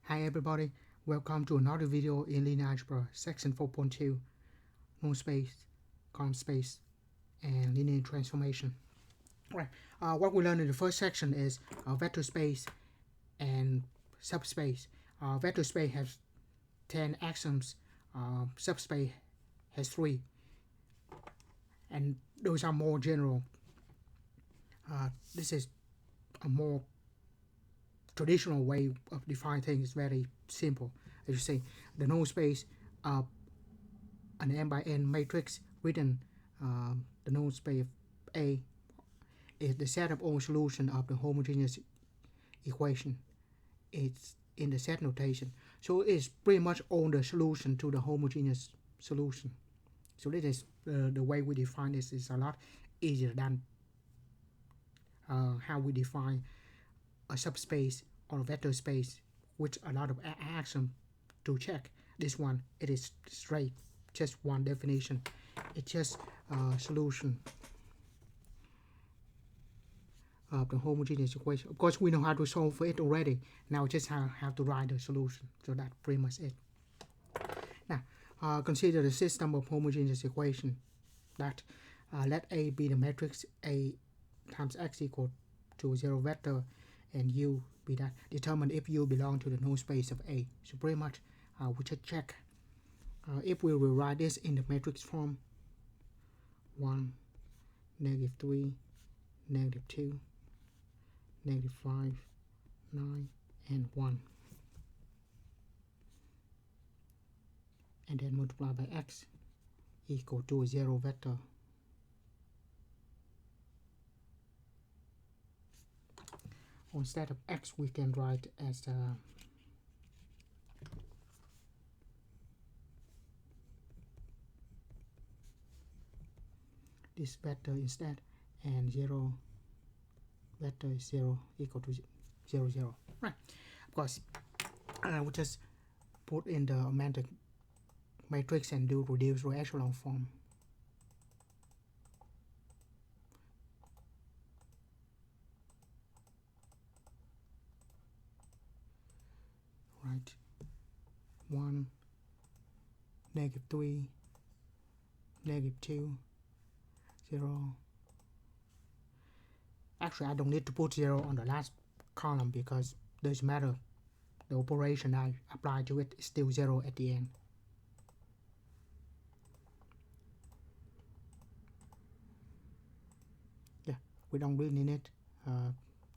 Hi everybody, welcome to another video in linear algebra section 4.2, null space, column space, and linear transformation. Right. What we learned in the first section is vector space and subspace. Vector space has 10 axioms, subspace has 3, and those are more general. This is a more traditional way of defining things. Very simple. As you see, the null space an n by n matrix written the null space A is the set of all solution of the homogeneous equation. It's in the set notation, so it's pretty much all the solution to the homogeneous solution. So this is the way we define this is a lot easier than how we define a subspace or a vector space, which a lot of action to check. This one, it is straight, just one definition. It's just a solution of the homogeneous equation. Of course, we know how to solve for it already. Now just have to write the solution. So that's pretty much it. Now, consider the system of homogeneous equation that let A be the matrix A times X equal to 0 vector, and U be that. Determine if U belong to the null space of A. So pretty much we just check if we will write this in the matrix form: 1, -3, -2, -5, 9, and 1, and then multiply by X equal to a 0 vector. Instead of X, we can write as this vector instead, and 0 vector is 0 equal to 0, 0. Right. Of course, we just put in the augmented matrix and do reduce row echelon form. Right. 1, -3, -2, 0. Actually, I don't need to put 0 on the last column because it doesn't matter. The operation I apply to it is still 0 at the end. Yeah, we don't really need the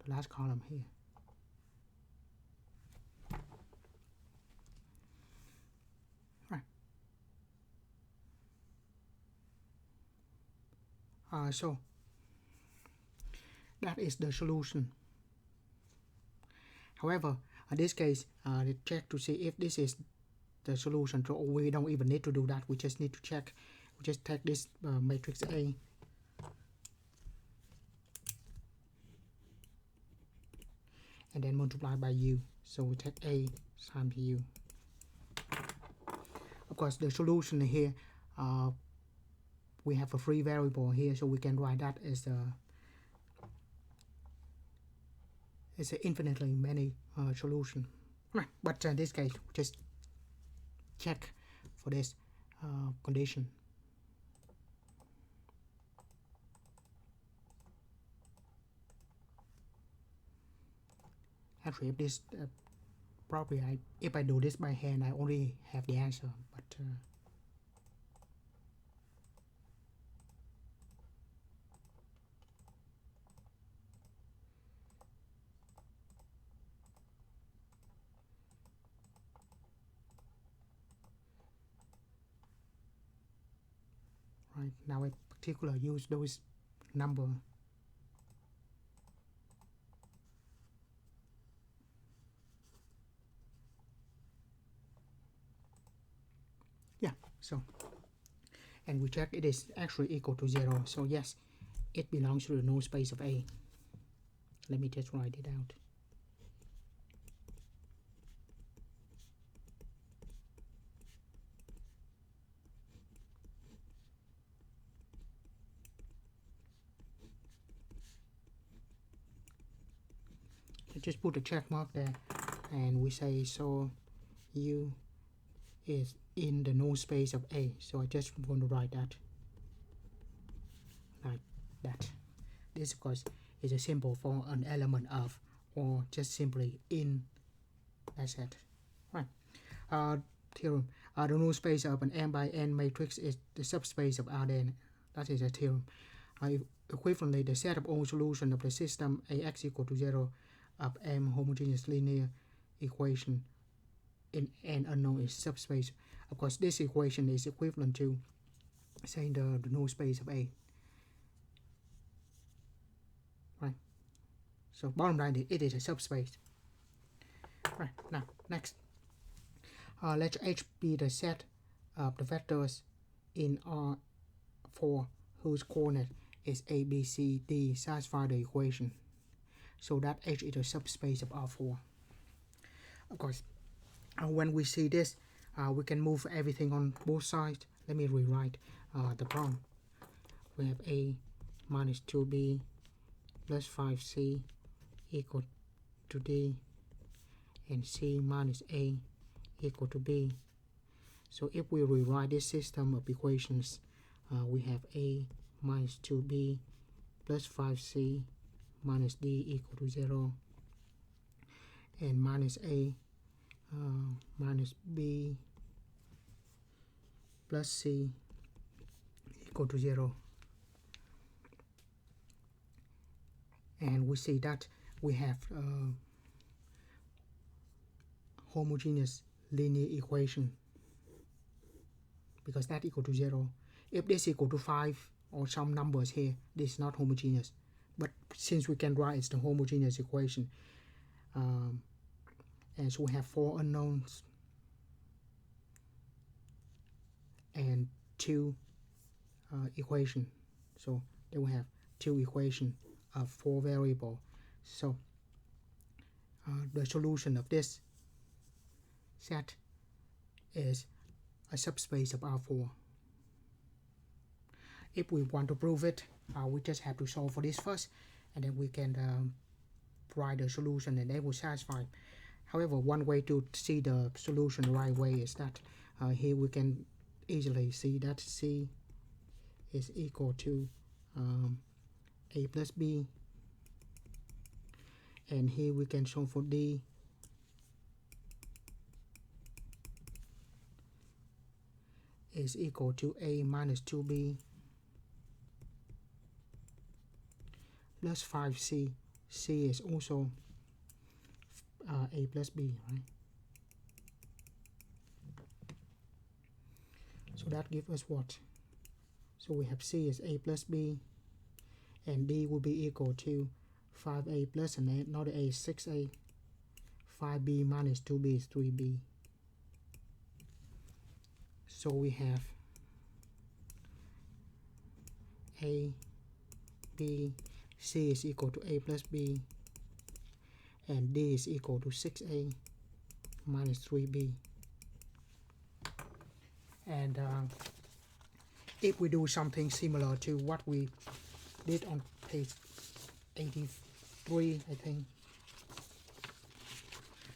last column here. Right. So that is the solution. However, in this case, we check to see if this is the solution. So we don't even need to do that. We just need to check. We just take this matrix A, and then multiply by U. So we take A times U. Of course, the solution here, we have a free variable here, so we can write that as it's an infinitely many solution. Right. But in this case, we just check for this condition. Actually, if this probably if I do this by hand, I only have the answer, but right now I particularly use those number. Yeah, so, and we check it is actually equal to 0. So yes, it belongs to the null space of A. Let me just write it out. I just put a check mark there. and we say so U is in the null space of A. So I just want to write that like that. This of course is a symbol for an element of, or just simply in. That's it. Right. Theorem. The null space of an n by n matrix is the subspace of Rn. That is a theorem. Equivalently, the set of all solutions of the system Ax equal to 0 of m homogeneous linear equation in n unknown is subspace. Of course, this equation is equivalent to saying the null space of A. Right. So bottom line, it is a subspace. Right. Now, next. Let H be the set of the vectors in R4 whose coordinate is A, B, C, D satisfy the equation, so that H is a subspace of R4. Of course, when we see this, we can move everything on both sides. Let me rewrite the problem. We have A minus 2B plus 5C equal to D, and C minus A equal to B. So if we rewrite this system of equations, we have A minus 2B plus 5C minus D equal to 0, and minus A minus B plus C equal to 0. And we see that we have homogeneous linear equation because that equal to 0. If this equal to 5 or some numbers here, this is not homogeneous. But since we can write it's the homogeneous equation, and so we have 4 unknowns and 2 equation. So then we have 2 equation of 4 variable. So the solution of this set is a subspace of R4. If we want to prove it, we just have to solve for this first, and then we can write the solution and they will satisfy. However, one way to see the solution the right way is that here we can easily see that C is equal to A plus B, and here we can solve for D is equal to A minus 2B plus 5C. C is also A plus B, right? So that gives us what? So we have C is A plus B, and D will be equal to 5A plus another A is 6A. 5B minus 2B is 3B. So we have A, B, C is equal to A plus B, and D is equal to 6A minus 3B. And if we do something similar to what we did on page 83, I think.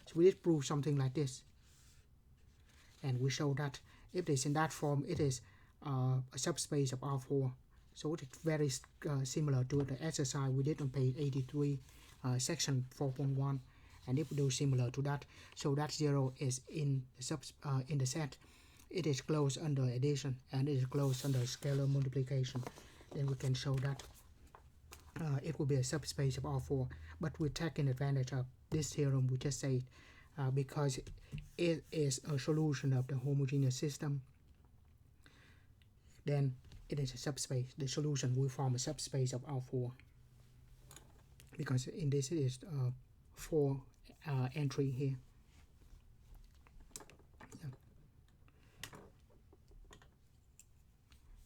So we did prove something like this. And we show that if it's in that form, it is a subspace of R4. So it's very similar to the exercise we did on page 83, section 4.1. And if we do similar to that, so that 0 is in the set. It is closed under addition and it is closed under scalar multiplication. Then we can show that it will be a subspace of R4. But we're taking advantage of this theorem we just said because it is a solution of the homogeneous system. Then it is a subspace. The solution will form a subspace of R4 because in this it is 4 entry here. Yeah.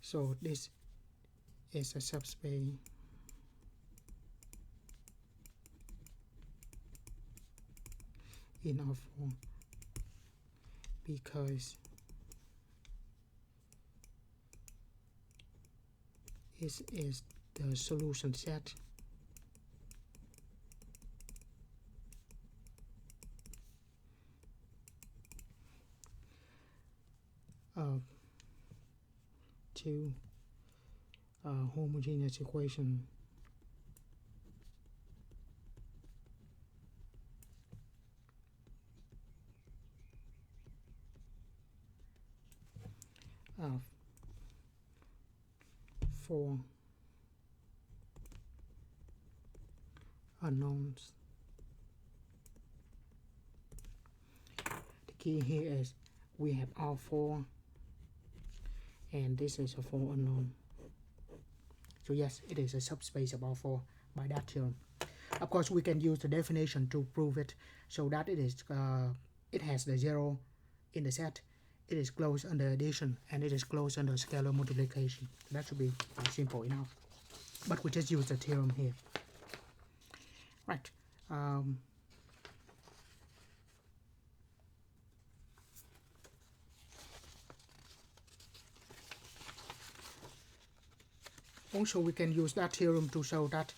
So this is a subspace in R4 because this is the solution set two homogeneous equation of 4 unknowns. The key here is we have all 4 and this is a 4 unknown. So yes, it is a subspace of all 4 by that theorem. Of course, we can use the definition to prove it, so that it is it has the 0 in the set, it is closed under addition, and it is closed under scalar multiplication. That should be simple enough. But we just use the theorem here. Right. Also, we can use that theorem to show that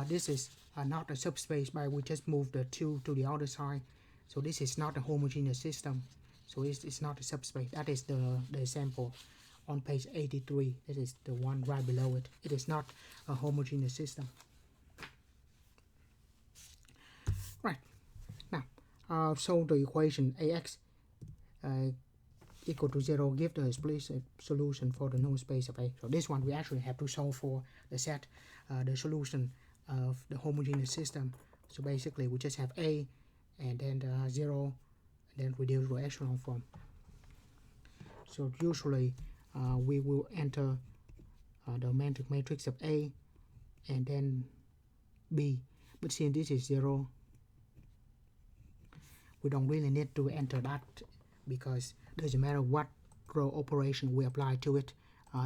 this is not a subspace, but we just move the 2 to the other side. So this is not a homogeneous system. So it's not a subspace. That is the example on page 83. This is the one right below it. It is not a homogeneous system. Right. Now, solve the equation AX equal to 0 give the explicit solution for the known space of A. So this one we actually have to solve for the set, the solution of the homogeneous system. So basically we just have A and then 0 and then reduce to echelon form. So usually we will enter the matrix of A and then B, but since this is 0, we don't really need to enter that because it doesn't matter what row operation we apply to it,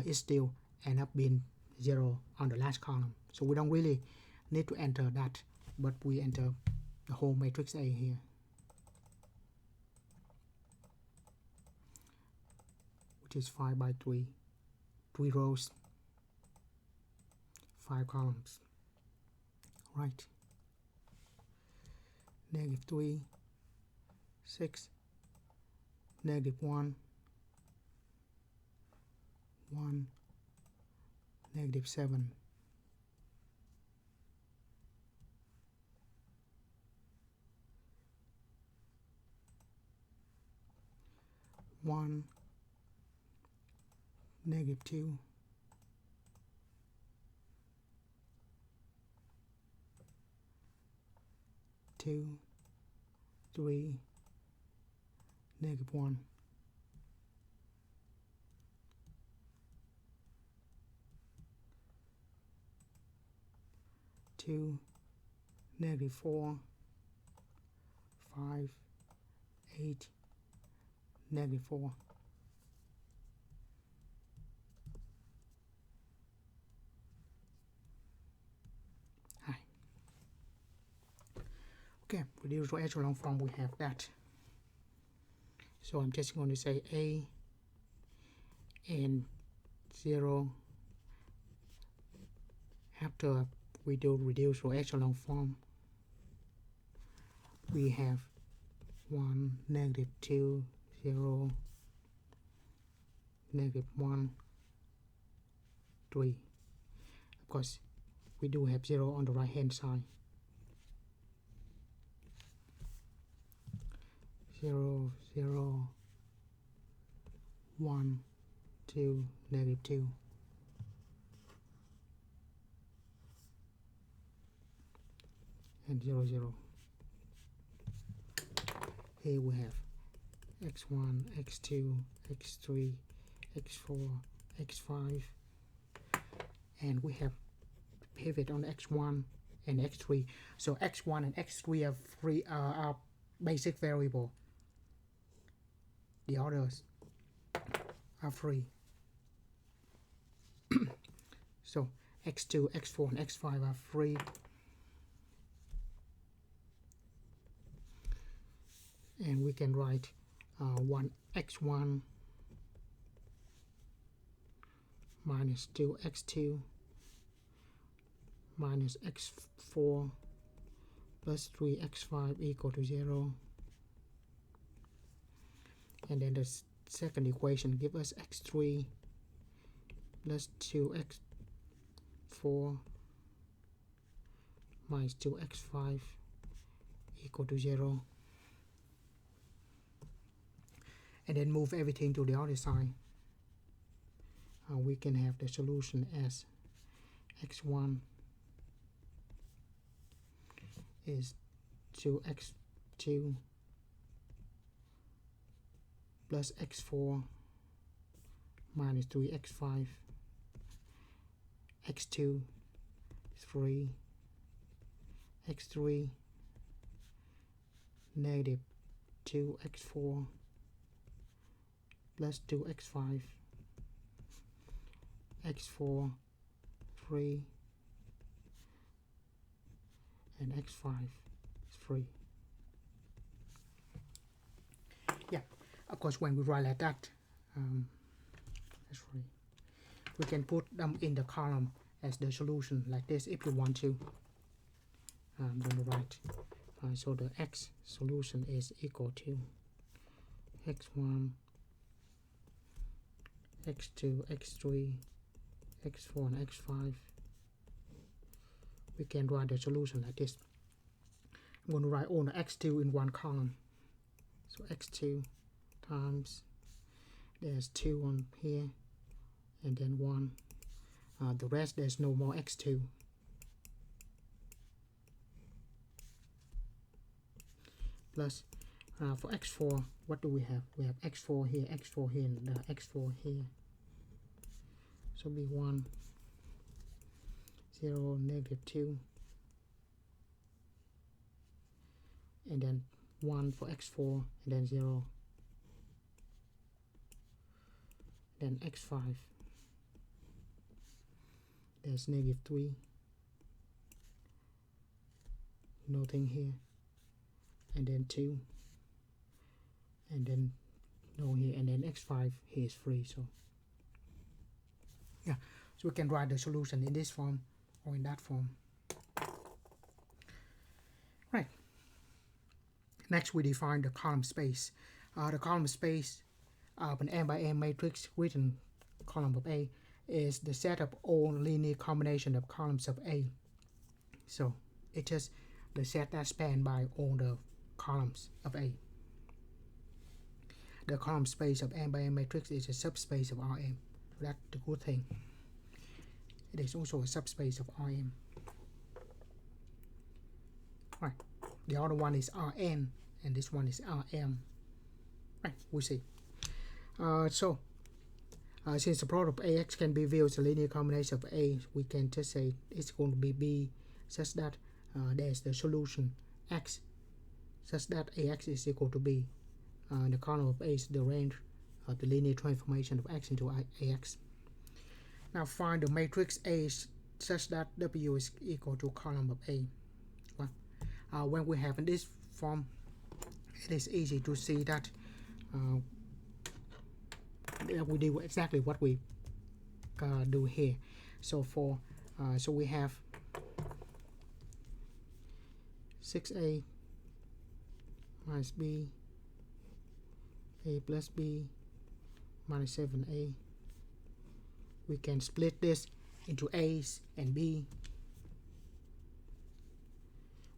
it still end up being 0 on the last column. So we don't really need to enter that, but we enter the whole matrix A here. Which is 5 by 3, 3 rows, 5 columns. Right. -3, 6, -1, 1, -7. -1, -2, 2, 3, -1. -2, -4, 5, 8, -4. Hi. Okay, reduce to echelon form, we have that. So I'm just going to say A and 0 after we do reduce to echelon form. We have 1, -2, 0, -1, 3. Of course, we do have 0 on the right hand side. 0, 0, 1, 2, -2. And 0, 0. Here we have x1, x2, x3, x4, x5, and we have pivot on x1 and x3. So x1 and x3 are basic variable. The others are free. So x2, x4, and x5 are free. And we can write x1 minus 2x2 minus x4 plus 3x5 equal to 0. And then the second equation gives us x3 plus 2x4 minus 2x5 equal to 0. And then move everything to the other side. We can have the solution as x1 is 2x2 plus x4 minus 3x5, x2 is 3, x3 negative 2x4 plus 2x5, x4 3, and x5 is 3. Yeah, of course when we write like that, that's 3. We can put them in the column as the solution like this if you want to. I'm going to write, so the x solution is equal to x1, x2, x3, x4, and x5. We can write the solution like this. I'm going to write all the x2 in one column. So x2 times, there's 2 on here, and then 1. The rest, there's no more x2. Plus, for x4, what do we have? We have x4 here, and x4 here. So be 1, 0, negative 2, and then 1 for x4, and then 0, then x5, there's negative 3, nothing here, and then 2, and then no here, and then x5 here is 3. So yeah, so we can write the solution in this form or in that form. Right. Next, we define the column space. The column space of an m by m matrix written column of A is the set of all linear combination of columns of A. So it's just the set that span by all the columns of A. The column space of m by m matrix is a subspace of Rm. That's the good thing. It is also a subspace of Rm. Right. The other one is Rn, and this one is Rm. Right, we see. Since the product of Ax can be viewed as a linear combination of A, we can just say it's going to be B such that there's the solution X such that Ax is equal to B. The column of A is the range of the linear transformation of X into Ax. Now find the matrix A such that W is equal to column of A. Well, when we have in this form, it is easy to see that we do exactly what we do here. So so we have 6A minus B, A plus B minus 7A. We can split this into A's and B,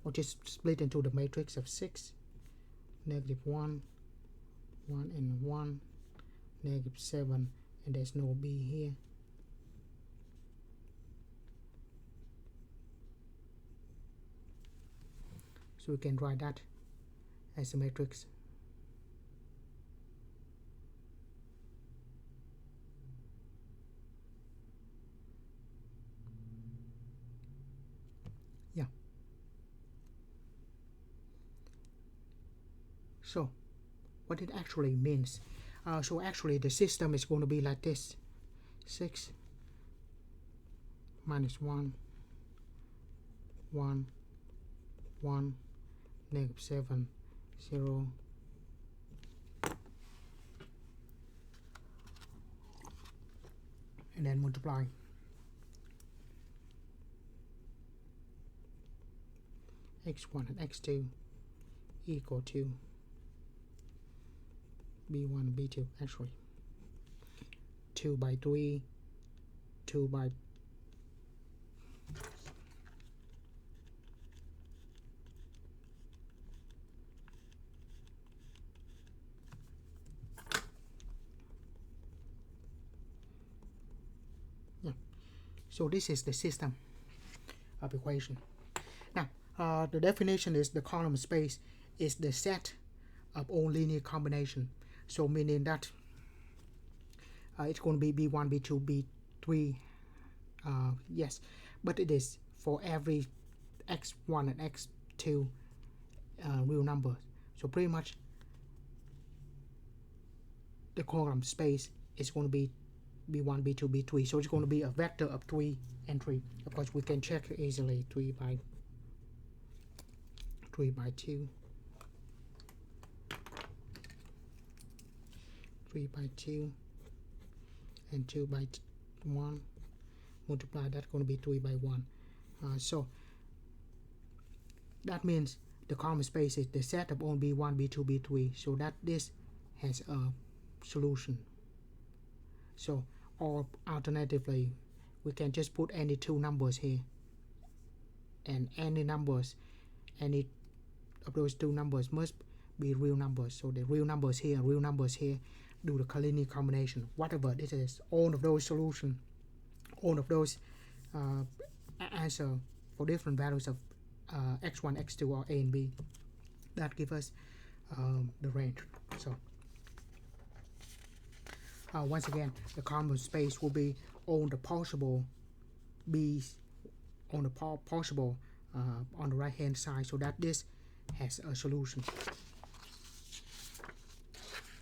or just split into the matrix of 6, negative 1, 1 and 1, negative 7, and there's no B here. So we can write that as a matrix. Yeah. So what it actually means. So actually the system is going to be like this. 6 minus 1, 1, 1, negative 7, 0, and then multiply. X1 and X2 equal to B1 and B2, actually 2 by 3 2 by yeah. So this is the system of equation. Now, the definition is the column space is the set of all linear combination. So meaning that it's going to be B1, B2, B3, yes, but it is for every x1 and x2 real numbers. So pretty much the column space is going to be B1, B2, B3. So it's going to be a vector of 3 and 3. Of course, we can check easily 3 by 2, 3 by 2, and 2 by 1. Multiply, that's going to be 3 by 1. So that means the column space is the set of all B1, B2, B3. So that this has a solution. So, or alternatively, we can just put any two numbers here, and any of those two numbers must be real numbers. So the real numbers here and real numbers here do the collinear combination. Whatever this is, all of those solutions, all of those answer for different values of x1, x2, or a and b, that give us the range. So once again, the column space will be on the possible b's on the possible on the right hand side, so that this has a solution.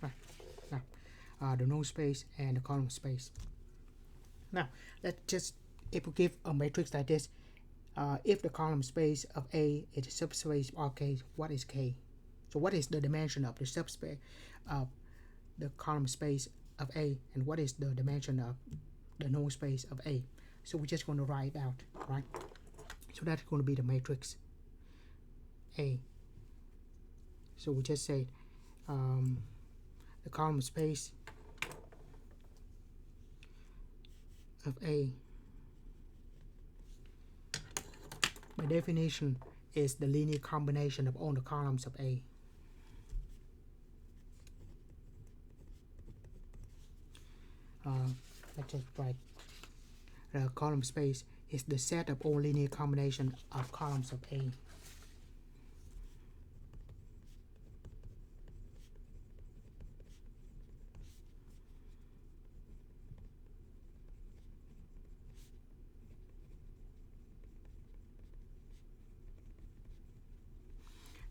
Right. Now, the null space and the column space. Now, let's just, if we give a matrix like this, if the column space of A is a subspace of K, what is K? So what is the dimension of the subspace of the column space of A, and what is the dimension of the null space of A? So we're just going to write it out, right? So that's going to be the matrix A. So we just say the column space of A, by definition, is the linear combination of all the columns of A. Let's just write the column space is the set of all linear combination of columns of A.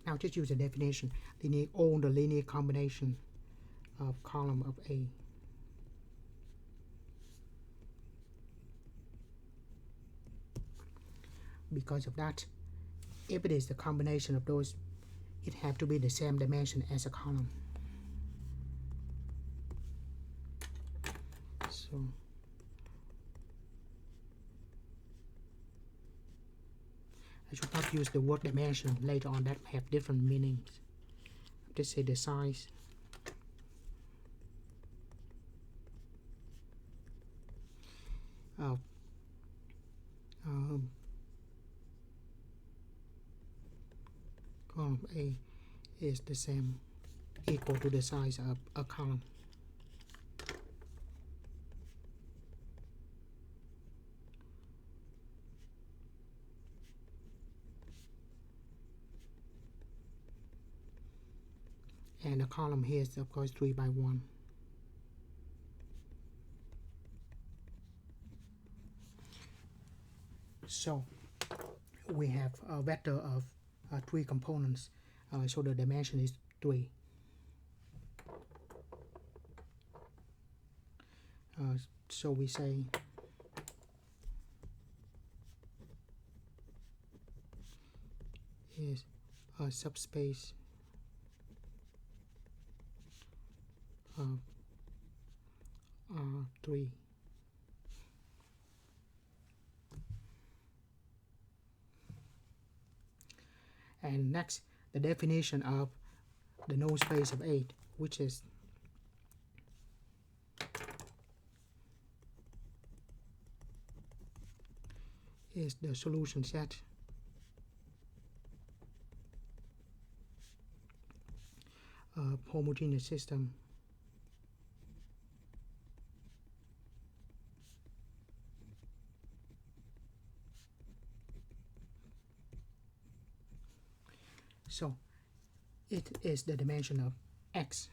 Now just use the definition, all the linear combination of column of A. Because of that, if it is the combination of those, it have to be the same dimension as a column. So I should not use the word dimension later on, that have different meanings. Just say the size. Of column A is the same, equal to the size of a column. And the column here is of course 3 by 1. So we have a vector of 3 components, so the dimension is 3. So we say is a subspace of R3. And next, the definition of the null space of 8, which is is the solution set of homogeneous system so it is the dimension of X.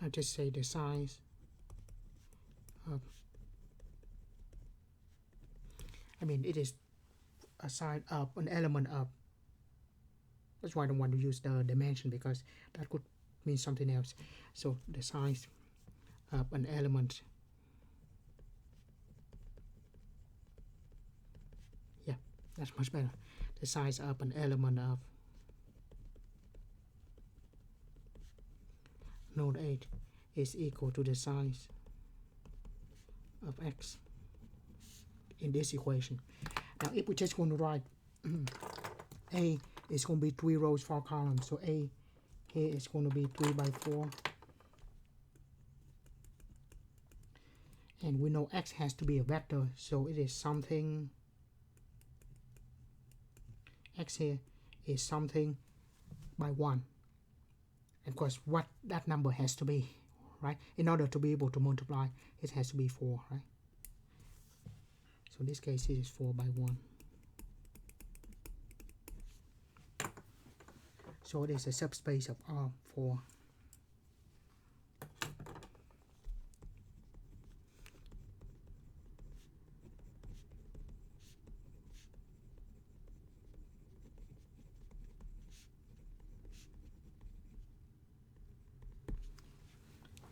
I'll just say the size of, it is a side of an element of, that's why I don't want to use the dimension because that could mean something else. So the size of an element, yeah, that's much better. The size of an element of node 8 is equal to the size of X in this equation. Now if we just want to write A is going to be 3 rows, 4 columns, so A here is going to be 3 by 4, and we know X has to be a vector, so it is something, X here is something by 1. Of course, what that number has to be, right? In order to be able to multiply, it has to be 4, right? So in this case, it is 4 by 1. So it is a subspace of R4.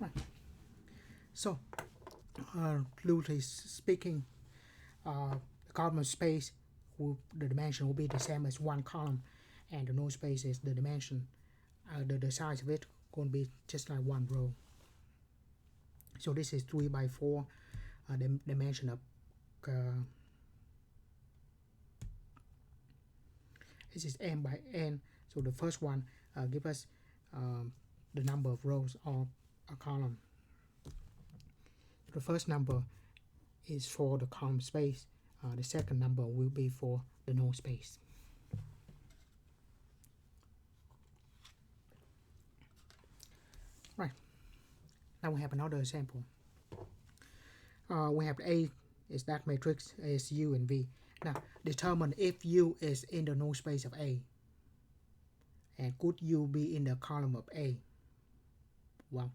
Right. So, loosely speaking, the column space, the dimension will be the same as 1 column, and the node space is the dimension, the size of it going to be just like 1 row. So this is 3 by 4, the dimension of this is m by n. So the first one give us the number of rows of a column. The first number is for the column space. The second number will be for the node space. Right. Now we have another example. We have A is that matrix, A is U and V. Now determine if U is in the node space of A. And could U be in the column of A? Well,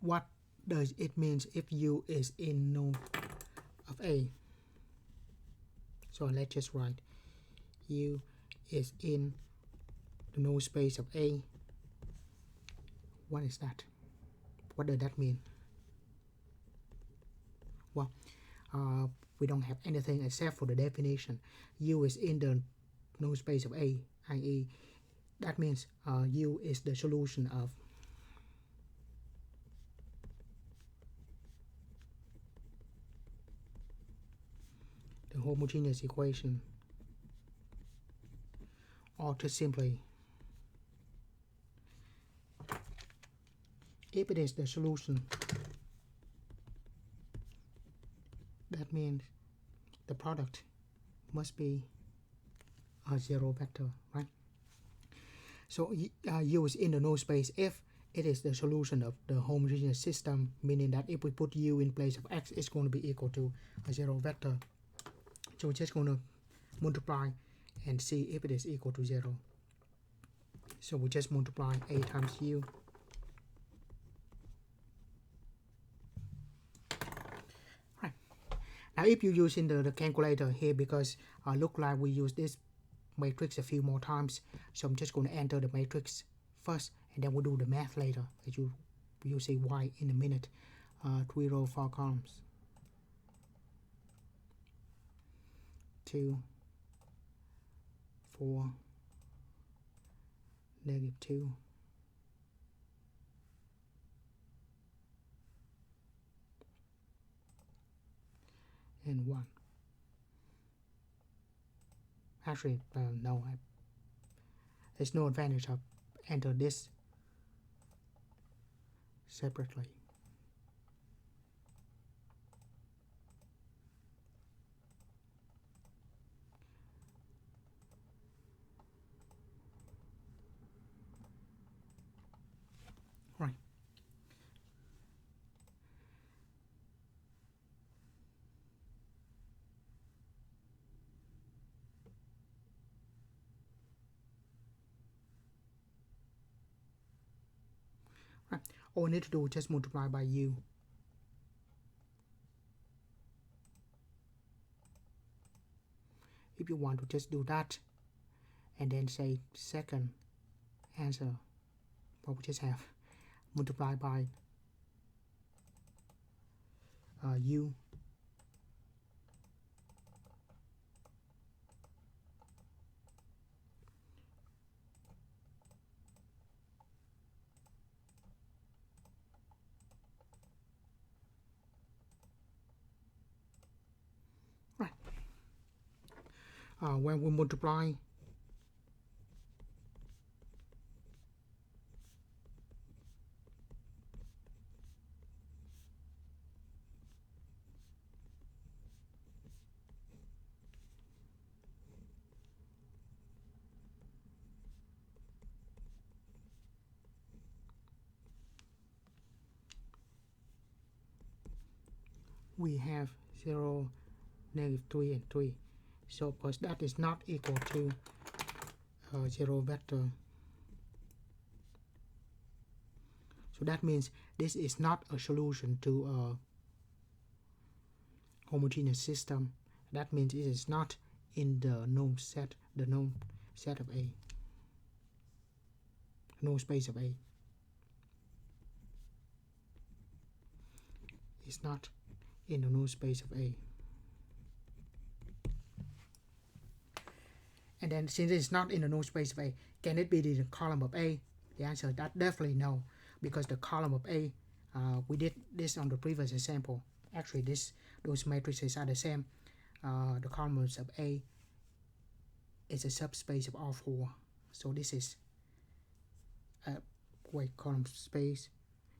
what does it mean if U is in node of A? So let's just write U is in the node space of A. What is that? What does that mean? Well, we don't have anything except for the definition. U is in the node space of A, i.e. that means U is the solution of the homogeneous equation, or to simply, if it is the solution, that means the product must be a 0 vector, right? So U is in the node space if it is the solution of the homogeneous system, meaning that if we put U in place of X, it's going to be equal to a 0 vector. So we're just going to multiply and see if it is equal to 0. So we just multiply A times U. Right. Now if you use in the calculator here, because look like we use this matrix a few more times, so I'm just going to enter the matrix first, and then we'll do the math later, as you'll see why in a minute. 3 rows, 4 columns. 2, 4, -2, and 1. Actually, no, there's no advantage of enter this separately. Right. Right. All we need to do is just multiply by u. If you want to just do that and then say second answer, what we just have multiply by u. Right. When we multiply, we have 0, -3 and 3. So of course that is not equal to 0 vector. So that means this is not a solution to a homogeneous system. That means it is not in the known set of A, known space of A. It's not in the known space of A. And then since it's not in the known space of A, can it be in the column of A? The answer is that definitely no, because the column of A, we did this on the previous example. Actually, those matrices are the same. The columns of A is a subspace of R4. So this is column space.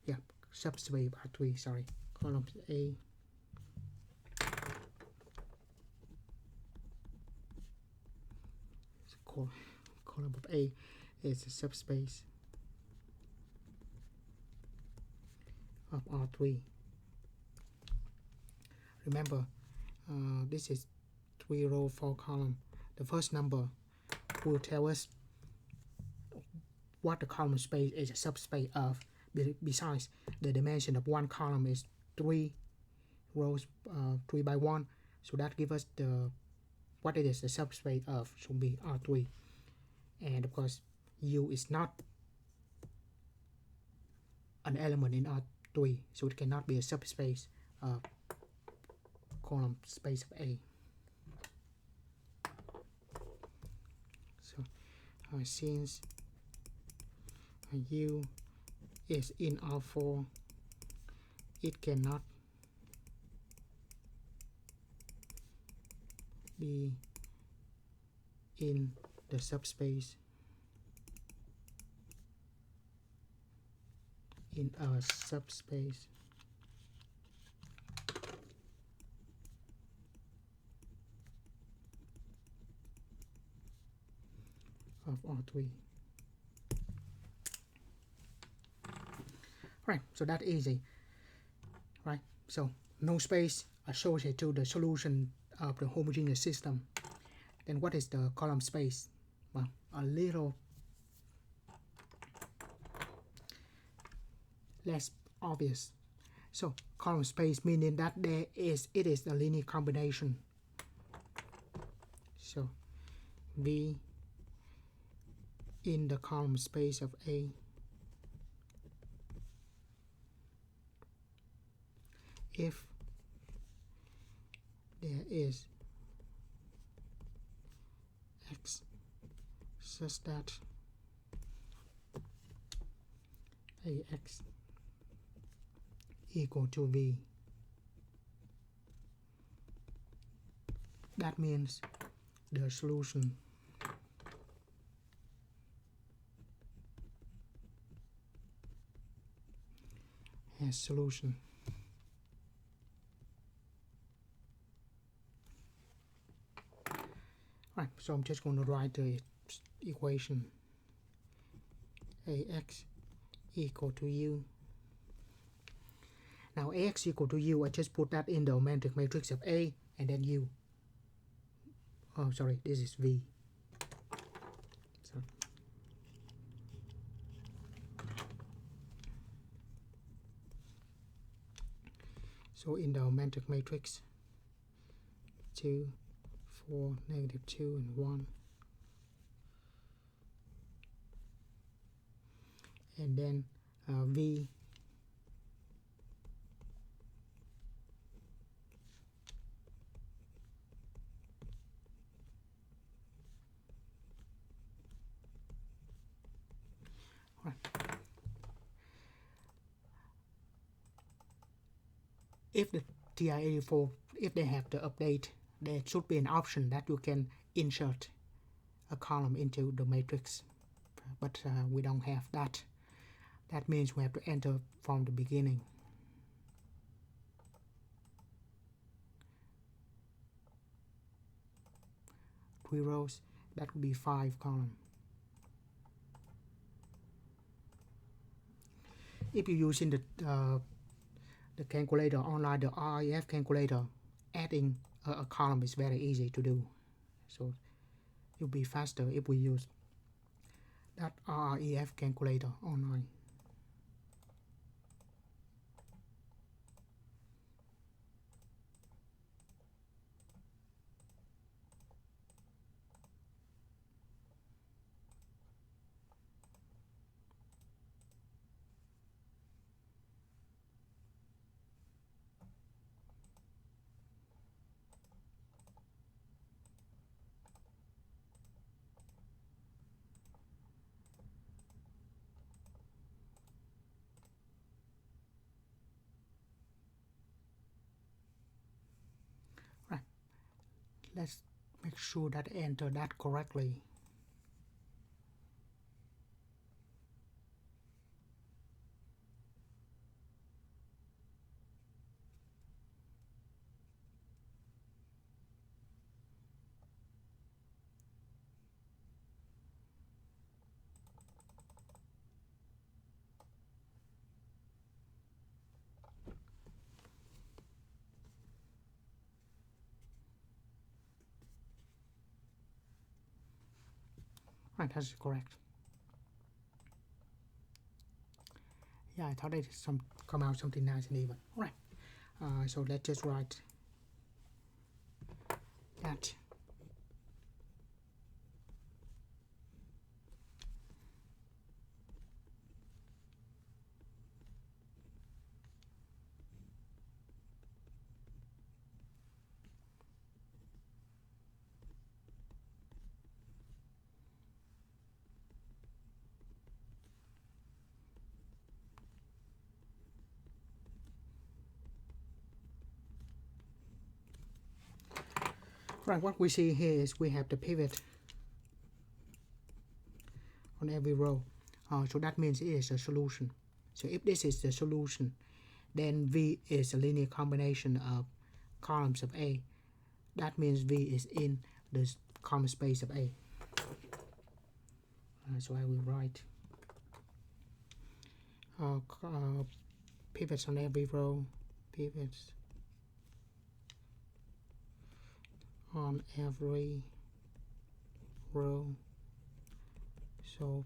Yeah, subspace of R3. Sorry, column A. Column of A is a subspace of R3. Remember, this is 3 row 4 column. The first number will tell us what the column space is a subspace of. Besides, the dimension of one column is 3 rows, 3 by 1. So that gives us what it is the subspace of should be R3. And of course, U is not an element in R3, so it cannot be a subspace of column space of A. So since U is in R4, it cannot be in the subspace in a subspace of R3. Right, so that's easy. Right, so no space associated to the solution of the homogeneous system. Then what is the column space? Well, a little less obvious. So column space meaning that it is a linear combination. So V in the column space of A if there is X such that AX equal to V. That means the solution as solution. Right, so I'm just going to write the equation ax equal to u. Now ax equal to u, I just put that in the augmented matrix of A and then u. Oh, sorry, this is V. Sorry. So in the augmented matrix, 2, 4, -2, and 1. And then V right. If the TI-84, if they have the update, there should be an option that you can insert a column into the matrix, but we don't have that. That means we have to enter from the beginning. Three rows, that would be 5 columns. If you're using the calculator online, the RIF calculator, adding a column is very easy to do. So it'll be faster if we use that RIF calculator online. Right. Let's make sure that I enter that correctly. Right, that's correct. Yeah, I thought it come out something nice and even. Right. So let's just write that. Right, what we see here is we have the pivot on every row. So that means it is a solution. So if this is the solution, then V is a linear combination of columns of A. That means V is in the column space of A. So I will write pivots on every row, pivots on every row. So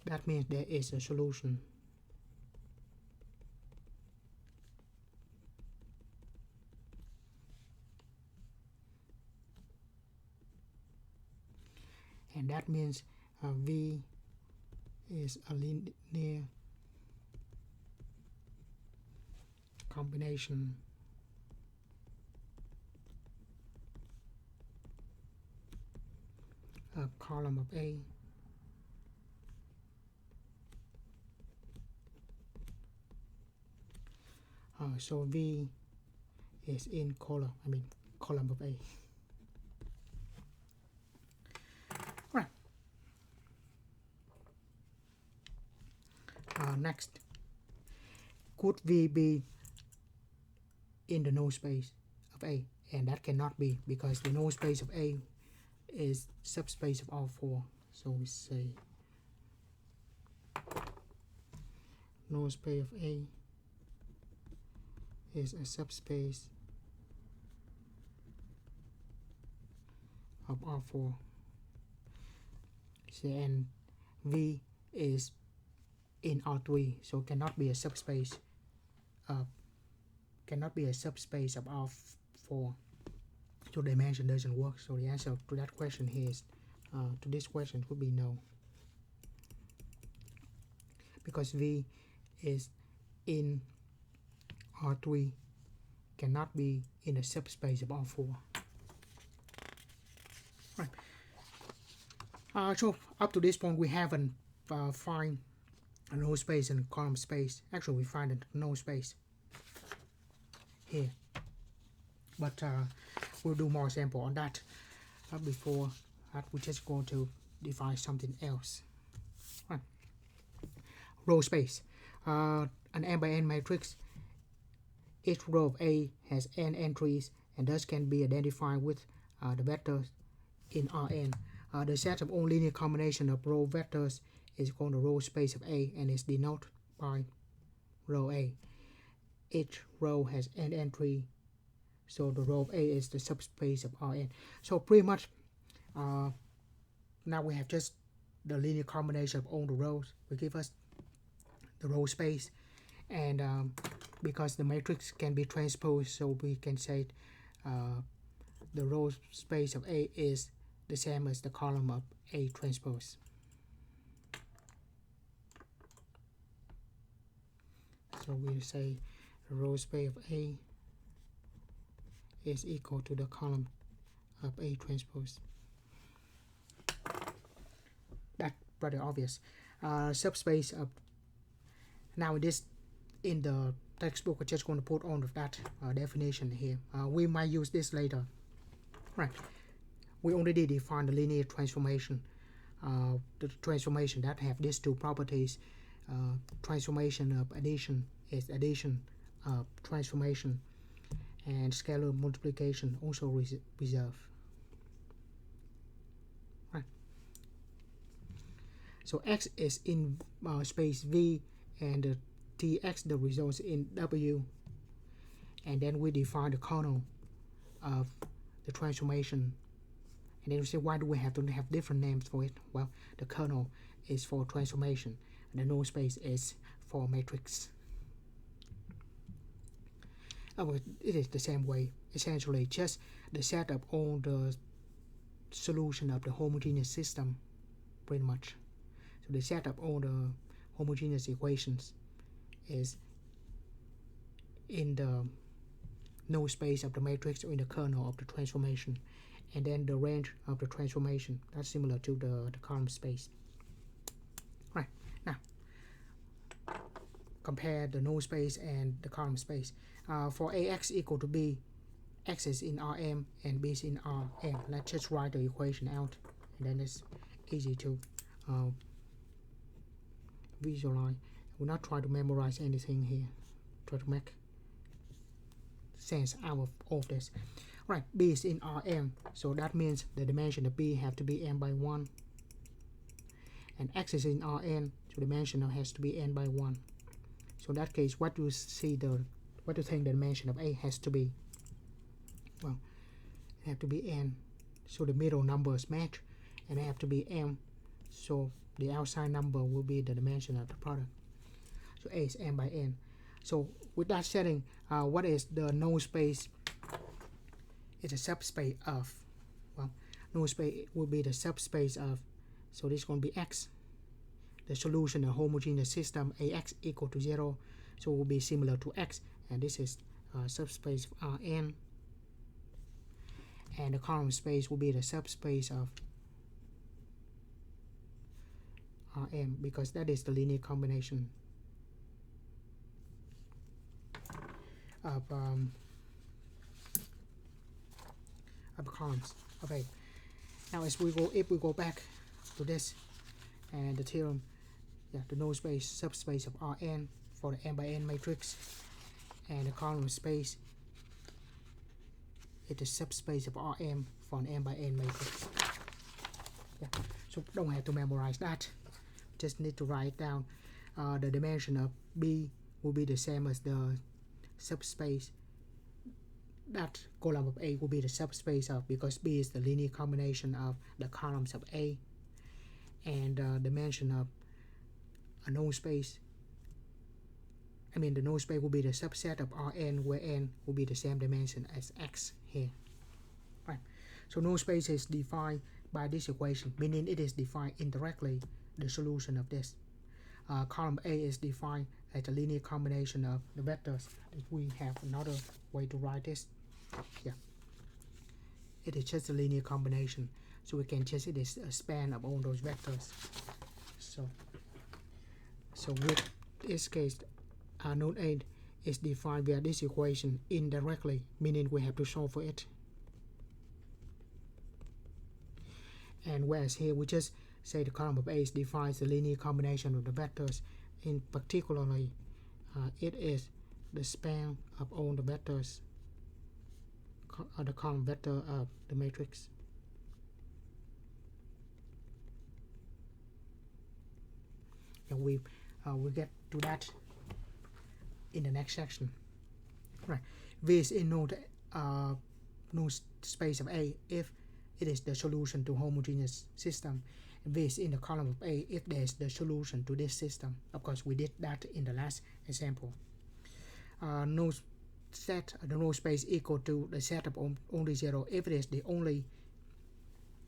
that means there is a solution. And that means V is a linear combination of column of A so V is in column of A. Right. Next, could V be in the null space of A? And that cannot be, because the null space of A is subspace of R4. So we say null space of A is a subspace of R4. So, and V is in R3, so cannot be a subspace of R4. So dimension doesn't work. So the answer to that question here is to this question would be no, because V is in R3 cannot be in a subspace of R4. Right. So up to this point we haven't find a null space and a column space. Actually we find a null space here, but we'll do more sample on that. Before that, we're just going to define something else. Right. Row space. An n by n matrix. Each row of A has n entries and thus can be identified with the vectors in Rn. The set of all linear combination of row vectors is called the row space of A and is denoted by row A. Each row has n entry, so the row of A is the subspace of Rn. So pretty much now we have just the linear combination of all the rows will give us the row space, and because the matrix can be transposed, so we can say the row space of A is the same as the column of A transpose. So we'll say the row space of A is equal to the column of A transpose. That's pretty obvious. Subspace of, now this in the textbook we're just going to put on of that definition here. We might use this later. Right. We already defined the linear transformation. The transformation that have these two properties. Transformation of addition is addition of transformation, and scalar multiplication also reserve. Right. So X is in space V, and the Tx the results in W, and then we define the kernel of the transformation. And then you say, why do we have to have different names for it? Well, the kernel is for transformation, and the null space is for matrix. It is the same way, essentially, just the set of all the solution of the homogeneous system, pretty much. So the set of all the homogeneous equations is in the null space of the matrix or in the kernel of the transformation, and then the range of the transformation, that's similar to the column space. Right, now compare the null space and the column space. For Ax equal to B, X is in Rm and B is in Rm. Let's just write the equation out, and then it's easy to visualize. We'll not try to memorize anything here. Try to make sense out of all of this. Right, B is in Rm, so that means the dimension of B have to be n by 1. And X is in Rn, so the dimension has to be n by 1. So in that case, what do you think the dimension of A has to be? Well, it have to be n, so the middle numbers match, and it have to be m, so the outside number will be the dimension of the product. So A is n by n. So with that setting, what is the null space? It's a subspace of, well, null space will be the subspace of, so this is going to be X. The solution of homogeneous system Ax equal to 0, so it will be similar to X, and this is subspace of Rn, and the column space will be the subspace of Rm, because that is the linear combination of columns of A. Now if we go back to this and the theorem, the null space subspace of Rn for the n by n matrix, and the column space is the subspace of Rm for an n by n matrix. Yeah. So don't have to memorize that. Just need to write down the dimension of B will be the same as the subspace. That column of A will be the subspace of, because B is the linear combination of the columns of A, and the dimension of a null space. The null space will be the subset of Rn, where n will be the same dimension as X here. Right. So null space is defined by this equation, meaning it is defined indirectly, the solution of this. Column A is defined as a linear combination of the vectors. If we have another way to write this, yeah, it is just a linear combination, so we can just it is a span of all those vectors. So with this case, node A is defined via this equation indirectly, meaning we have to solve for it. And whereas here we just say the column of A is defines the linear combination of the vectors. In particularly, it is the span of all the vectors, the column vector of the matrix. And we will get to that in the next section. Right. V is in node space of A if it is the solution to homogeneous system. V is in the column of A if there is the solution to this system. Of course, we did that in the last example. Node set the node space equal to the set of only 0 if it is the only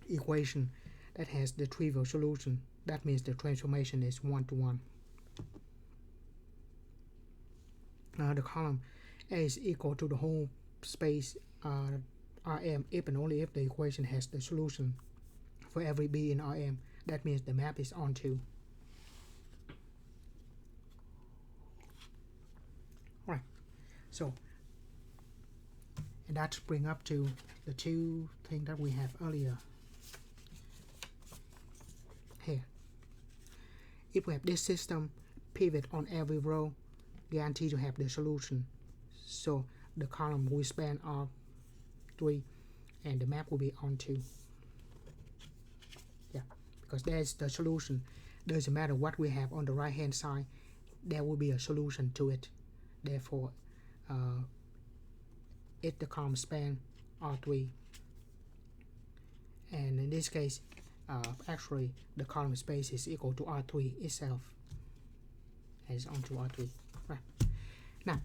equation that has the trivial solution. That means the transformation is 1-to-1. The column A is equal to the whole space Rm if and only if the equation has the solution for every B in Rm. That means the map is onto. Right. So, and that brings up to the two things that we have earlier. Here, if we have this system, pivot on every row, guarantee to have the solution. So the column will span R3 and the map will be onto. Yeah, because there's the solution. Doesn't matter what we have on the right hand side, there will be a solution to it. Therefore, if the column span R3, and in this case, actually the column space is equal to R3 itself, as onto R3. Right. Now,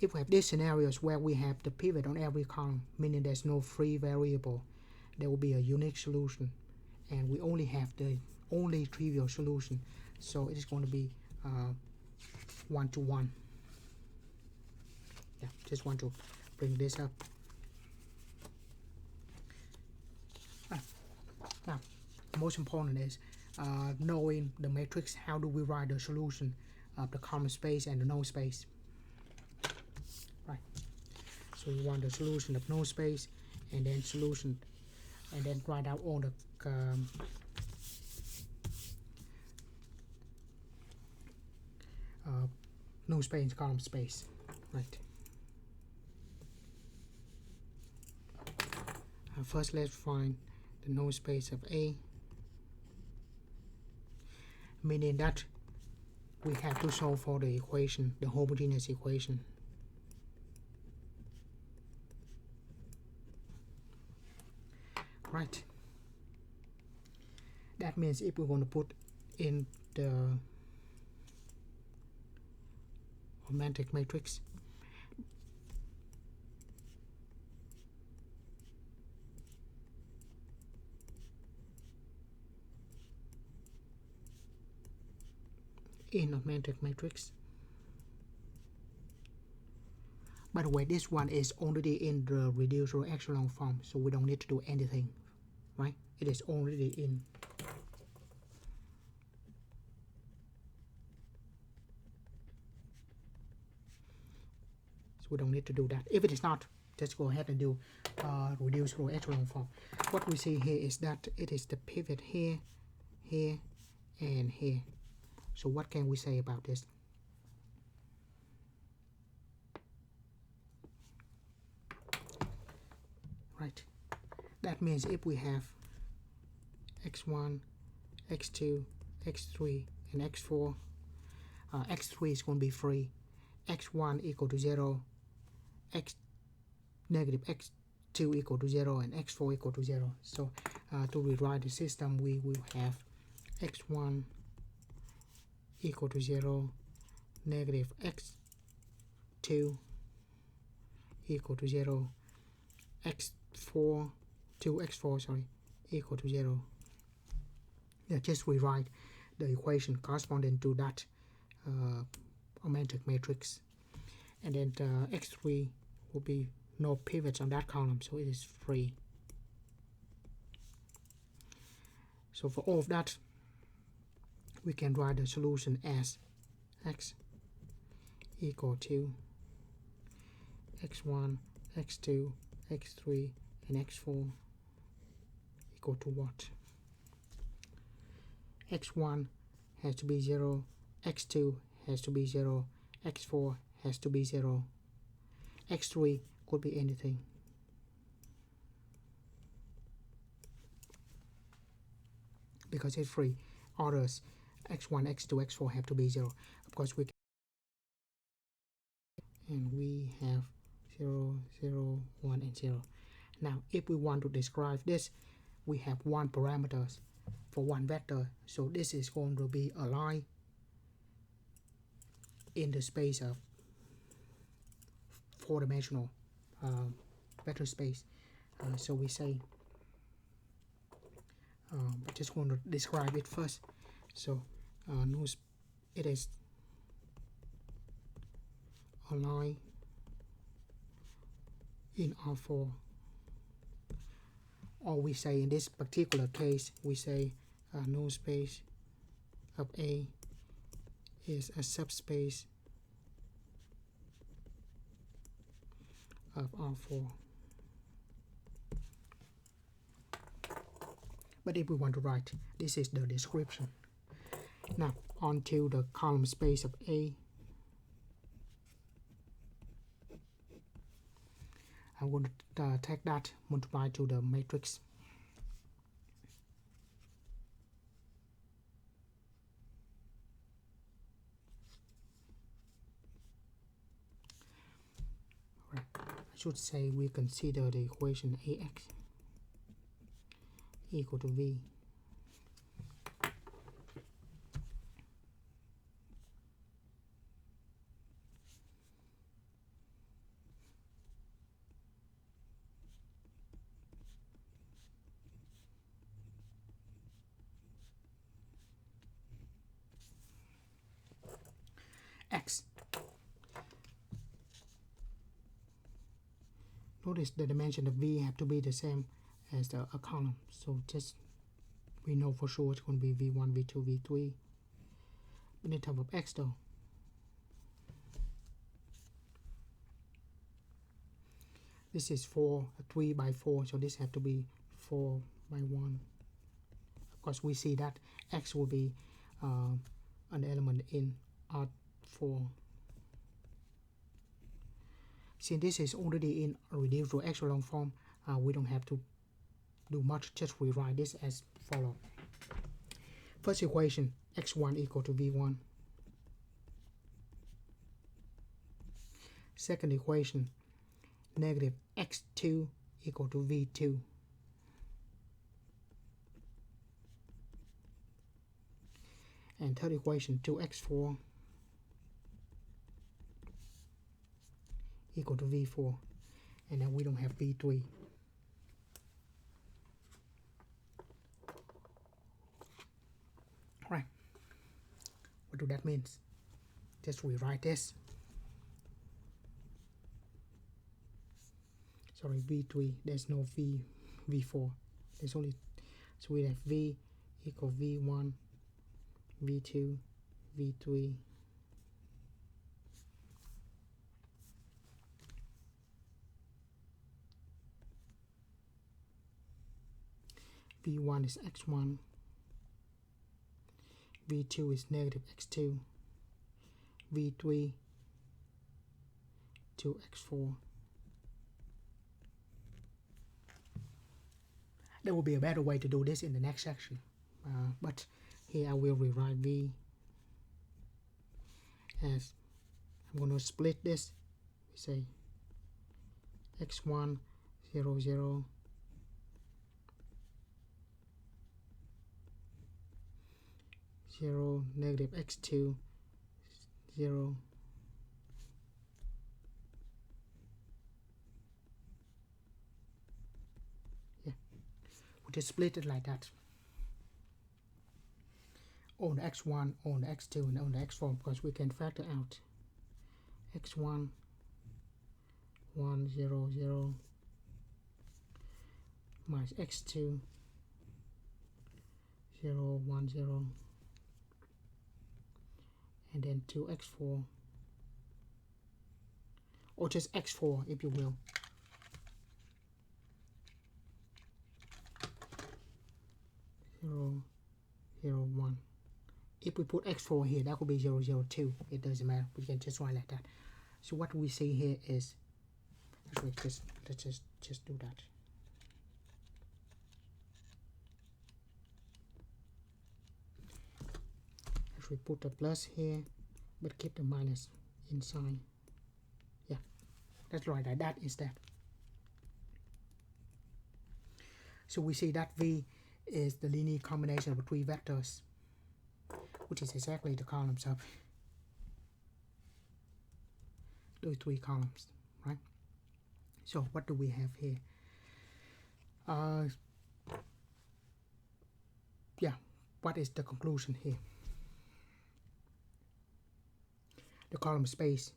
if we have these scenarios where we have the pivot on every column, meaning there's no free variable, there will be a unique solution, and we only have the only trivial solution, so it is going to be 1-to-1. Yeah, just want to bring this up. Now, the most important is knowing the matrix. How do we write the solution of the column space and the node space? Right. So you want the solution of node space, and then solution, and then write out all the node space and column space. Right. First, let's find the node space of A, meaning that we have to solve for the equation, the homogeneous equation. Right. That means if we're going to put in the romantic matrix, in a romantic matrix. By the way, this one is already in the reduced row echelon form, so we don't need to do anything, right? It is already in. So we don't need to do that. If it is not, just go ahead and do reduced row echelon form. What we see here is that it is the pivot here, here, and here. So what can we say about this? right? That means if we have x1, x2, x3, and x4, x3 is going to be free, x1 equal to 0, x negative x2 equal to 0, and x4 equal to 0. So to rewrite the system, we will have x1 equal to 0, negative x2 equal to 0, x4 equal to 0. Yeah, just rewrite the equation corresponding to that augmented matrix, and then x3 will be no pivots on that column, so it is free. So for all of that, we can write the solution as x equal to x1, x2, x3, and x4 equal to what? x1 has to be 0, x2 has to be 0, x4 has to be 0, x3 could be anything. Because it's free, others x1, x2, x4 have to be 0. Of course, we have 0, 0, 1, and 0. Now, if we want to describe this, we have one parameters for one vector, so this is going to be a line in the space of four-dimensional vector space. So we say, I just want to describe it first. So it is a line in R4, or we say in this particular case, we say null space of A is a subspace of R4. But if we want to write, this is the description. Now, onto the column space of A. I'm going to take that, multiply to the matrix. Right. I should say we consider the equation AX equal to V. X. Notice the dimension of V have to be the same as a column, so just we know for sure it's going to be V1, V2, V3. But in terms of X though, this is 3 by 4, so this have to be 4 by 1. Of course, we see that X will be an element in R4. Since this is already in a reduced to echelon form, we don't have to do much, just rewrite this as follows. First equation, x1 equal to v1. Second equation, negative x2 equal to v2. And third equation, 2x4 equal to v4. And now we don't have v3. Right. What do that mean? Just rewrite this. Sorry, v3. There's no v4. There's only, so we have v equal v1, v2, v3. v1 is x1, v2 is negative x2, v3 to x4. There will be a better way to do this in the next section, but here I will rewrite v as, I'm going to split this, we say x1 0 0 0 negative x2 0 yeah, we just split it like that on the x1, on the x2, and on the x4, because we can factor out x1 1 0 0 minus x2 0 1 0 and then 2x4, or just x4 if you will. 0 0 1. If we put x4 here, that could be 0 0 2. It doesn't matter. We can just write like that. So what we see here is, actually, let's just do that. Actually, put the plus here, but keep the minus inside. Yeah, let's write like that instead. So we see that V is the linear combination of three vectors, which is exactly the columns of those three columns, right? So what do we have here? Yeah, what is the conclusion here? The column space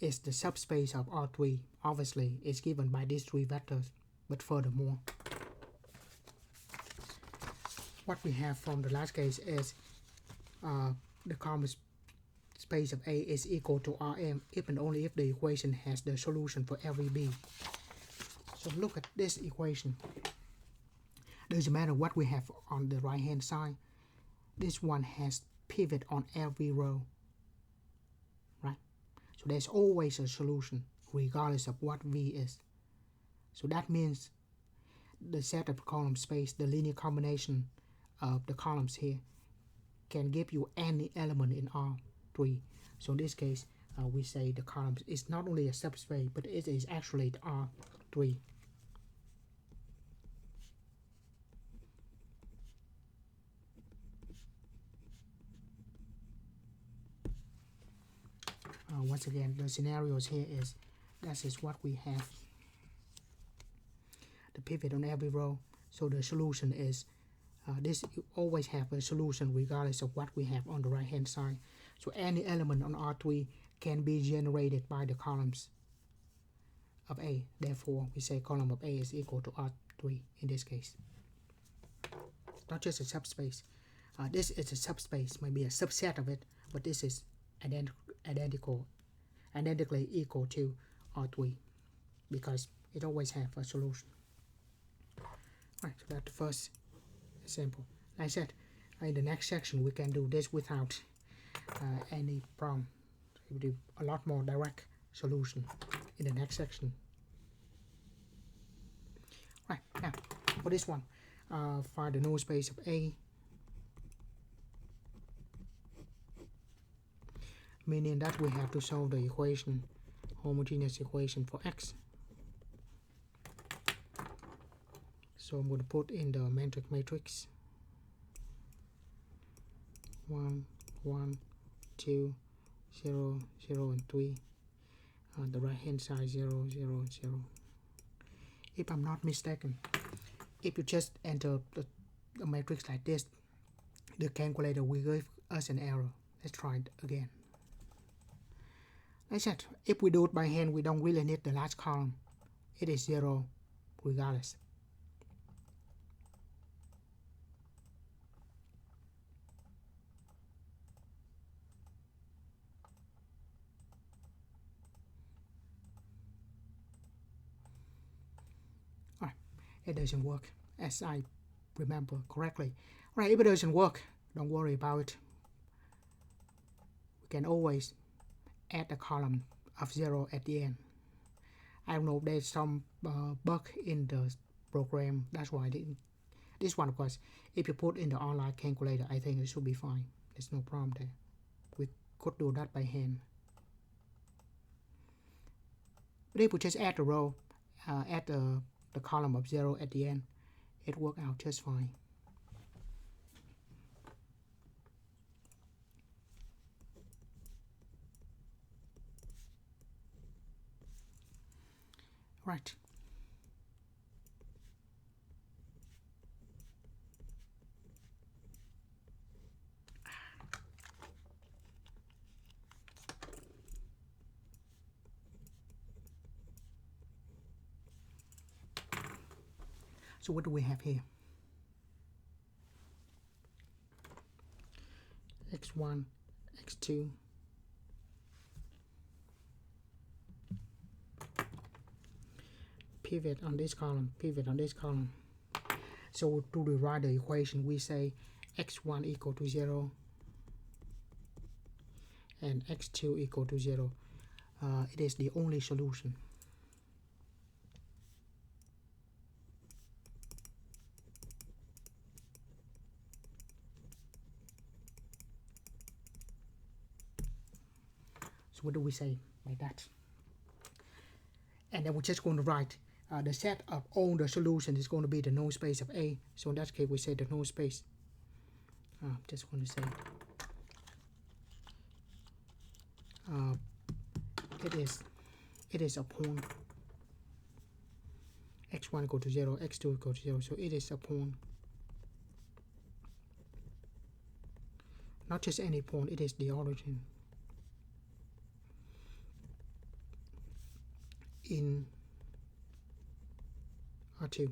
is the subspace of R3. Obviously, it's given by these three vectors, but furthermore, what we have from the last case is the column space of A is equal to Rm if and only if the equation has the solution for every B. So look at this equation. Doesn't matter what we have on the right hand side, this one has pivot on every row, right? So there's always a solution regardless of what V is. So that means the set of column space, the linear combination of the columns here, can give you any element in R3. So in this case, we say the column is not only a subspace, but it is actually the R3. Once again, the scenarios here is, that is what we have. The pivot on every row. So the solution is, this always have a solution regardless of what we have on the right hand side. So any element on R3 can be generated by the columns of A. Therefore, we say column of A is equal to R3 in this case. Not just a subspace. This is a subspace, maybe a subset of it, but this is identically equal to R3 because it always have a solution. Right, so that's the first example. Like I said, in the next section we can do this without any problem. So we do a lot more direct solution in the next section. Right, now for this one, find the null space of A, meaning that we have to solve the equation, homogeneous equation for X. So I'm going to put in the metric matrix 1 1 2 0 0 and 3 on the right hand side 0 0 0. If I'm not mistaken, if you just enter the matrix like this, the calculator will give us an error. Let's try it again. Like I said, if we do it by hand, we don't really need the last column. It is 0 regardless. It doesn't work as I remember correctly. Right, if it doesn't work, don't worry about it. We can always add a column of 0 at the end. I don't know if there's some bug in the program. That's why I didn't. This one, of course, if you put in the online calculator, I think it should be fine. There's no problem there. We could do that by hand. But if we just add the row, add the column of 0 at the end, it worked out just fine. Right. So what do we have here? X1, X2. Pivot on this column, pivot on this column. So to rewrite the equation, we say x1 equal to 0 and x2 equal to 0. It is the only solution. So what do we say by that? And then we're just going to write the set of all the solutions is going to be the null space of A. So in that case, we say the null space. Just going to say it is upon x1 equal to 0, x2 equal to 0. So it is upon, not just any point, it is the origin in R2,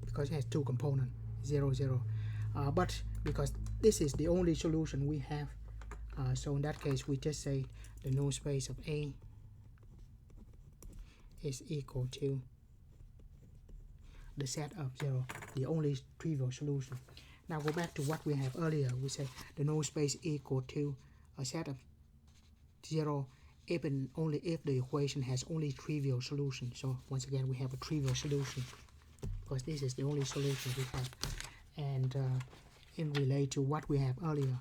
because it has two components, 0, 0. But because this is the only solution we have, so in that case we just say the null space of A is equal to the set of 0, the only trivial solution. Now go back to what we have earlier. We say the null space equal to a set of 0 if and only if the equation has only trivial solution. So once again we have a trivial solution because this is the only solution we have. And in relate to what we have earlier,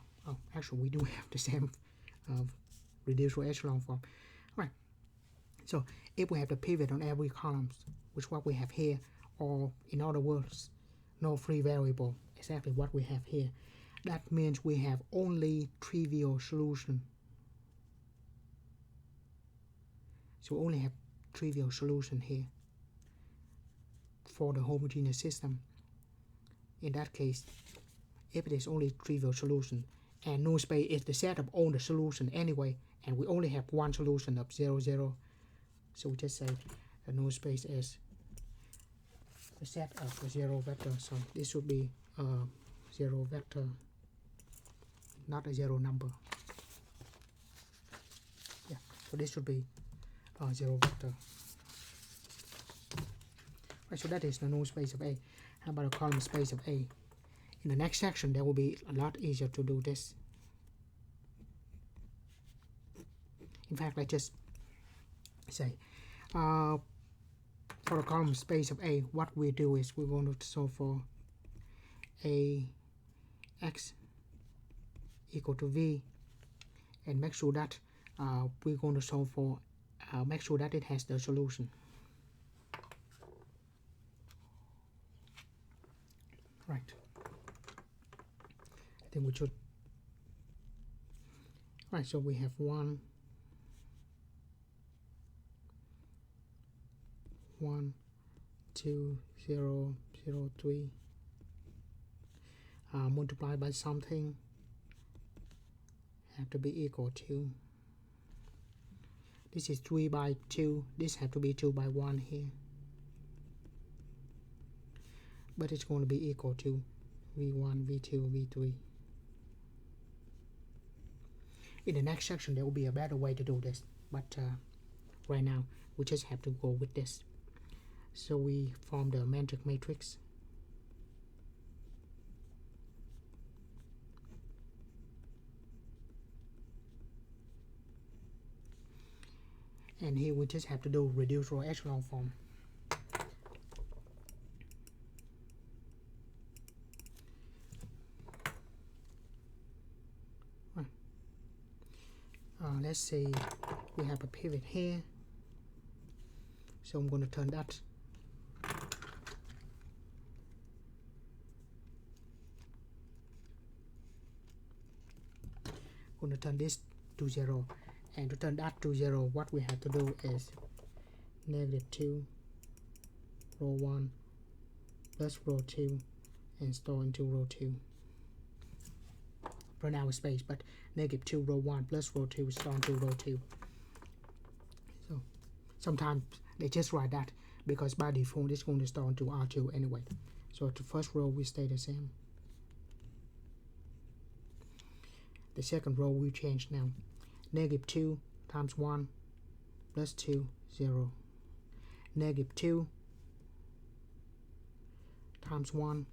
actually we do have the same reducible echelon form. Right. So if we have the pivot on every column, which what we have here, or in other words, no free variable, exactly what we have here, that means we have only trivial solution. So we only have trivial solution here for the homogeneous system. In that case, if it is only trivial solution, and null space is the set of all the solution anyway, and we only have one solution of 0, 0, so we just say the null space is the set of the 0 vector. So this would be a 0 vector, not a 0 number. Yeah, so this should be 0 vector. Right, so that is the null space of A. How about the column space of A? In the next section, that will be a lot easier to do this. In fact, let's just say for the column space of A, what we do is we're going to solve for A x equal to V, and make sure that we're going to solve for make sure that it has the solution. Right. I think we should. Right, so we have 1, 1, 2, 0, 0, 3 multiplied by something have to be equal to, this is 3 by 2, this have to be 2 by 1 here, but it's going to be equal to V1, V2, V3. In the next section there will be a better way to do this, but right now we just have to go with this. So we form the Mandrake matrix. and here we just have to do reduce row echelon form. Let's say we have a pivot here, so I'm going to turn that this to 0, and to turn that to 0 what we have to do is -2 row 1 plus row 2 and store into row 2. Run out of space, but -2 row 1 plus row 2 store into row 2. So sometimes they just write that because by default it's going to store into R2 anyway. So the first row will stay the same. The second row will change now. -2 times 1 plus 2, 0. -2 times 1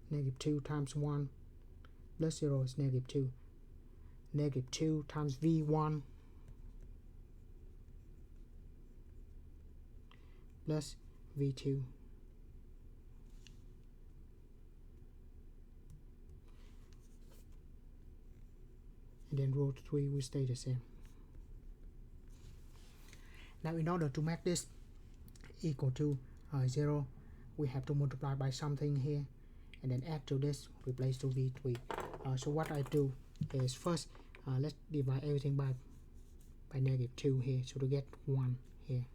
-2 times 1 plus 0 is -2. -2 times V1 plus V2. And then row 3 will stay the same. Now in order to make this equal to 0, we have to multiply by something here and then add to this, replace to V3. So what I do is first let's divide everything by -2 here, so to get 1 here.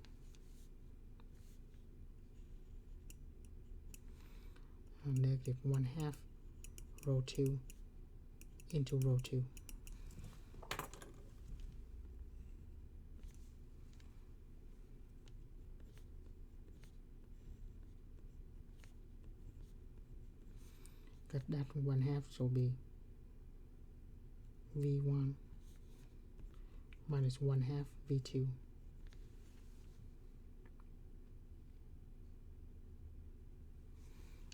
-1/2 row 2 into row 2. Get that 1/2, so be V1 minus 1/2 V2.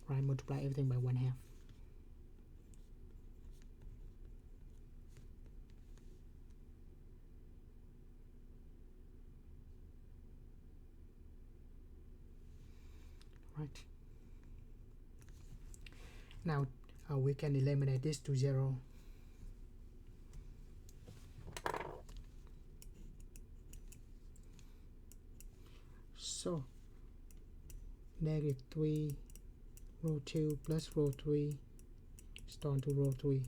Right, multiply everything by 1/2. Right. Now we can eliminate this to 0. So -3 row 2 plus row 3 store into row 3.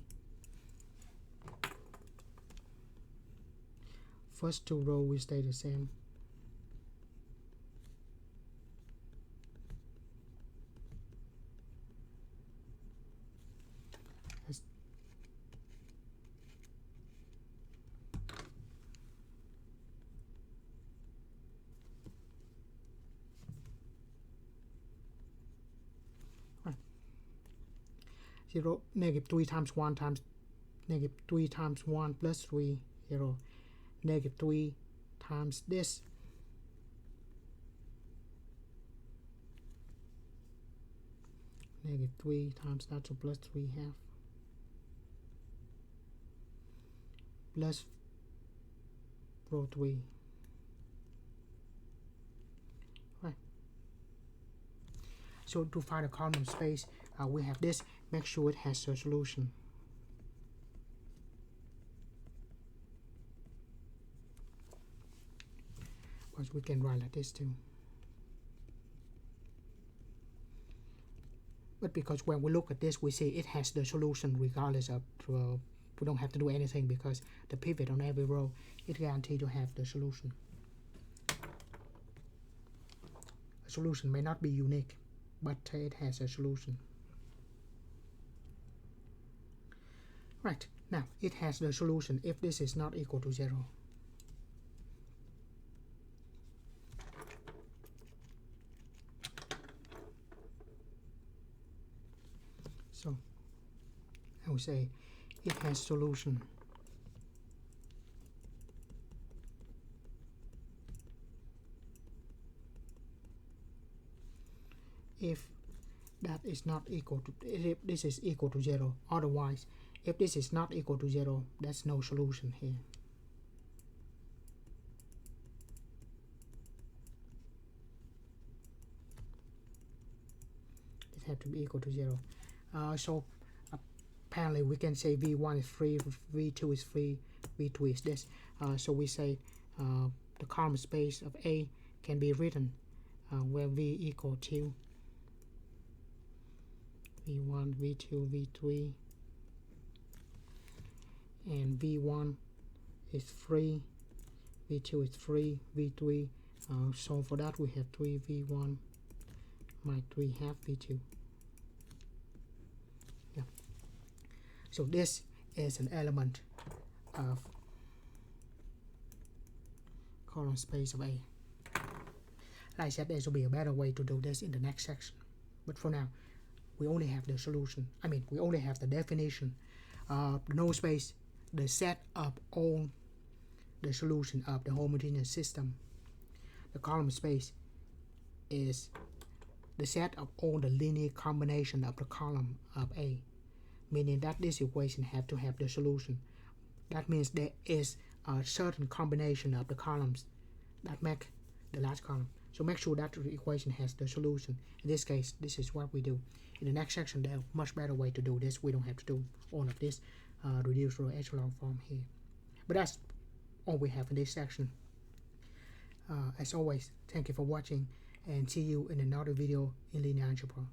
First two rows will stay the same. Zero, -3 times 1 times -3 times 1 plus 3, 0. -3 times this -3 times that, so plus 3/2 plus row 3. Right. So to find a column space, we have this. Make sure it has a solution. Because we can write like this too. But because when we look at this, we see it has the solution regardless of, we don't have to do anything because the pivot on every row, it guaranteed to have the solution. A solution may not be unique, but it has a solution. Right, now it has the solution if this is not equal to 0. So I will say it has solution if that is not equal to, if this is equal to 0. Otherwise If this is not equal to 0, that's no solution here. It has to be equal to 0. So apparently we can say v1 is free, v2 is free, v2 is this. So we say the column space of A can be written where v equal to v1, v2, v3, and v1 is free, v2 is free, v3. So for that we have 3 v1 minus 3 half v2. Yeah. So this is an element of column space of A. Like I said, there will be a better way to do this in the next section. But for now, we only have the solution. I mean, we only have the definition. The null space, the set of all the solution of the homogeneous system. The column space is the set of all the linear combination of the column of A, meaning that this equation have to have the solution. That means there is a certain combination of the columns that make the last column. So make sure that the equation has the solution. In this case, this is what we do. In the next section, there are much better way to do this. We don't have to do all of this reduced row echelon form here. But that's all we have in this section. As always, thank you for watching, and see you in another video in linear algebra.